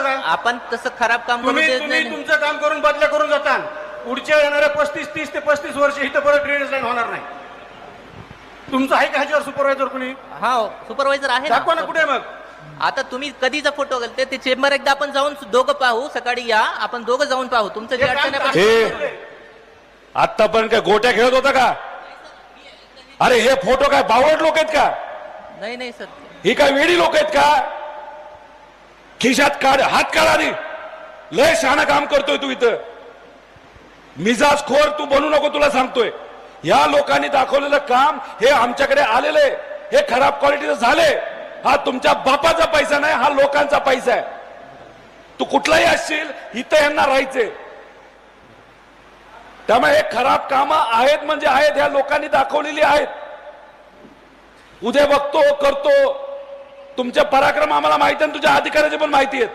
आपण तसं खराब काम करू देत तुम्ही नाही. तुमचं काम करून बदल्या करून जाता. पुढच्या येणाऱ्या 30 ते 35 वर्ष इथं परत ड्रेनेज लाईन होणार नाही. तुमचं आहे का ह्याच्यावर सुपरवायझर कुणी? हा सुपरवायझर आहे ना. दाखवा ना कुठे मग. आता तुम्ही कधीचा फोटो घालते ते चेंबर एकदा आपण जाऊन दोघं पाहू. सकाळी या आपण दोघं जाऊन पाहू तुमचं जे हे काम अडचण आहे. हे आतापर्यंत काय गोट्या खेळत होता का? अरे हे फोटो काय बावड लोक आहेत का? नाही नाही सर. ही काय वेडी लोक आहेत का? खिशात काढ हात काढा रे. लय शहाणा काम करतोय तू इथं. मिजाज खोर तू बनू नको तुला सांगतोय. या लोकांनी दाखवलेलं काम हे आमच्याकडे आलेले हे खराब क्वालिटीचं झाले. हा तुमच्या बापाचा पैसा नाही, हा लोकांचा पैसा आहे. तू कुठलाही असशील इथं यांना राहायचे. त्यामुळे हे खराब कामं आहेत म्हणजे आहेत, ह्या लोकांनी दाखवलेली आहेत. उद्या बघतो करतो. तुमचे पराक्रम आम्हाला माहिती आहे, तुझ्या अधिकाऱ्याचे पण माहिती आहेत.